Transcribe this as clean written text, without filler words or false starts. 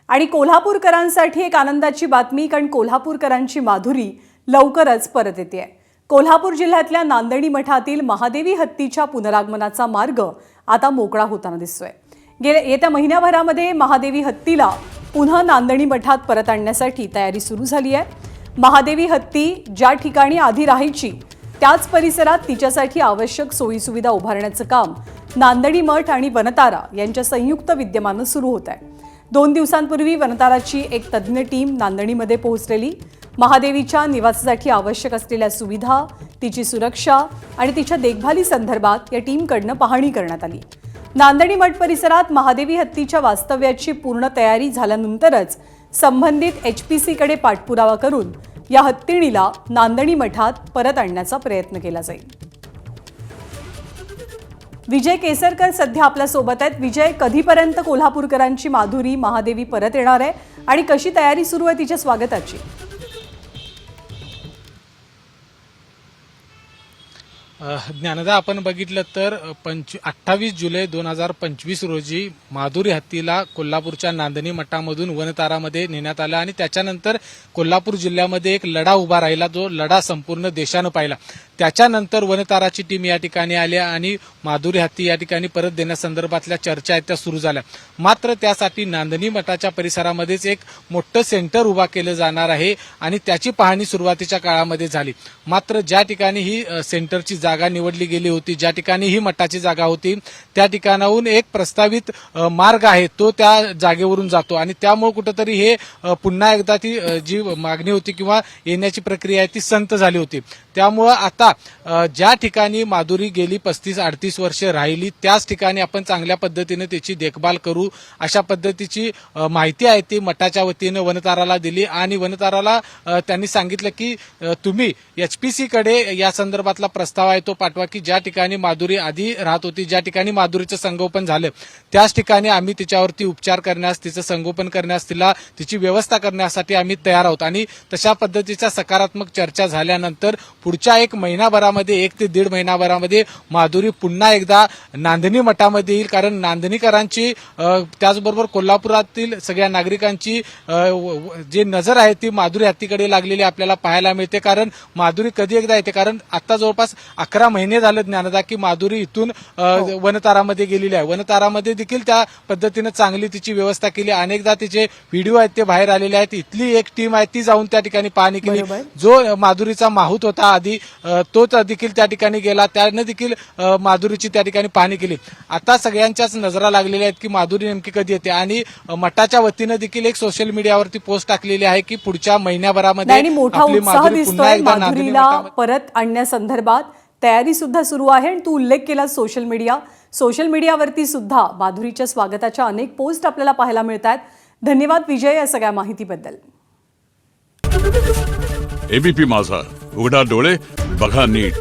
आणि कोल्हापूरकरांसाठी एक आनंदाची बातमी, कारण कोल्हापूरकरांची माधुरी लवकरच परत येते आहे। कोल्हापूर जिल्ह्यातल्या नांदणी मठातील महादेवी हत्तीच्या पुनरागमनाचा मार्ग आता मोकळा होताना दिसतोय। येत्या महिन्याभरामध्ये महादेवी हत्तीला पुन्हा नांदणी मठात परत आणण्यासाठी तयारी सुरू झाली आहे। महादेवी हत्ती ज्या ठिकाणी आधी राहायची त्याच परिसरात तिच्यासाठी आवश्यक सोयीसुविधा उभारण्याचं काम नांदणी मठ आणि वनतारा यांच्या संयुक्त विद्यमानं सुरू होत आहे। 2 दिवसांपूर्वी वनताराची एक तज्ञ टीम नांदणीमध्ये पोहोचलेली। महादेवीच्या निवासासाठी आवश्यक असलेल्या सुविधा, तिची सुरक्षा आणि तिच्या देखभाली संदर्भात या टीमकडनं पाहणी करण्यात आली। नांदणी मठ परिसरात महादेवी हत्तीच्या वास्तव्याची पूर्ण तयारी झाल्यानंतरच संबंधित HPCकडे पाठपुरावा करून या हत्तीणीला नांदणी मठात परत आणण्याचा प्रयत्न केला जाईल। विजय केसरकर सध्या आपल्या सोबत आहेत। विजय, कधीपर्यंत कोल्हापूरकरांची माधुरी महादेवी परत येणार आहे आणि कशी तयारी सुरू आहे तिच्या स्वागताची? ज्ञानदा, आपण बघितलं तर 28 जुलै 2025 रोजी माधुरी हत्तीला कोल्हापूरच्या नांदणी मठामधून वनतारामध्ये नेण्यात आलं आणि त्याच्यानंतर कोल्हापूर जिल्ह्यामध्ये एक लढा उभा राहिला, जो लढा संपूर्ण देशानं पाहिला। त्याच्यानंतर वनताराची टीम या ठिकाणी आली आणि माधुरी हत्ती या ठिकाणी परत देण्यासंदर्भातल्या चर्चा आहेत त्या सुरू झाल्या। मात्र त्यासाठी नांदणी मठाच्या परिसरामध्येच एक मोठं सेंटर उभा केलं जाणार आहे आणि त्याची पाहणी सुरुवातीच्या काळामध्ये झाली। मात्र ज्या ठिकाणी ही सेंटरची जागा निवडली गेली होती, ज्या ठिकाणी ही मठाची जागा होती, त्या ठिकाणाहून एक प्रस्तावित मार्ग आहे तो त्या जागेवरून जातो आणि त्यामुळे कुठेतरी हे पुन्हा एकदा ती जी मागणी होती किंवा येण्याची प्रक्रिया आहे ती संत झाली होती। त्यामुळे आता ज्या ठिकाणी माधुरी गेली 35-38 वर्ष राहिली त्याच ठिकाणी आपण चांगल्या पद्धतीने त्याची देखभाल करू अशा पद्धतीची माहिती आहे ती मठाच्या वतीने वनताराला दिली आणि वनताराला त्यांनी सांगितलं की तुम्ही HPCकडे या संदर्भातला प्रस्ताव आहे तो पाठवा की ज्या ठिकाणी माधुरी आधी राहत होती, ज्या ठिकाणी माधुरीचं संगोपन झालं त्याच ठिकाणी आम्ही तिच्यावरती उपचार करण्यास, तिचं संगोपन करण्यास, तिची व्यवस्था करण्यासाठी आम्ही तयार आहोत। आणि तशा पद्धतीच्या सकारात्मक चर्चा झाल्यानंतर पुढच्या 1 महिनाभरामध्ये 1 ते 1.5 महिनाभरामध्ये माधुरी पुन्हा एकदा नांदणी मठामध्ये येईल। कारण नांदणीकरांची त्याचबरोबर कोल्हापुरातील सगळ्या नागरिकांची जी नजर आहे ती माधुरी हत्तीकडे लागलेली आपल्याला पाहायला मिळते। कारण माधुरी कधी एकदा येते, कारण आता जवळपास 11 महिने झाले ज्ञानदा की माधुरी इथून वनतारामध्ये गेलेली आहे। वनतारामध्ये देखील त्या पद्धतीने चांगली तिची व्यवस्था केली। अनेकदा तिचे व्हिडिओ आहेत ते बाहेर आलेले आहेत। इथली एक टीम आहे ती जाऊन त्या ठिकाणी पाहणी केली। जो माधुरीचा माहूत होता आधी तोच देखील त्या ठिकाणी गेला, त्याने देखील माधुरीची त्या ठिकाणी पाहणी केली। आता सगळ्यांच्याच नजरा लागलेल्या आहेत की माधुरी नेमकी कधी येते आणि मठाच्या वतीने देखील एक सोशल मीडियावरती पोस्ट टाकलेली आहे की पुढच्या महिन्याभरामध्ये आपली माधुरी पुन्हा एकदा माधुरीला परत आणण्यासंदर्भात तयारी सुद्धा सुरू आहे। आणि तू उल्लेख केला सोशल मीडियावरती सुद्धा माधुरीच्या स्वागताच्या अनेक पोस्ट आपल्याला पाहायला मिळतात। धन्यवाद विजय या सगळ्या माहितीबद्दल। ABP माझा, उघडा डोळे बघा नीट।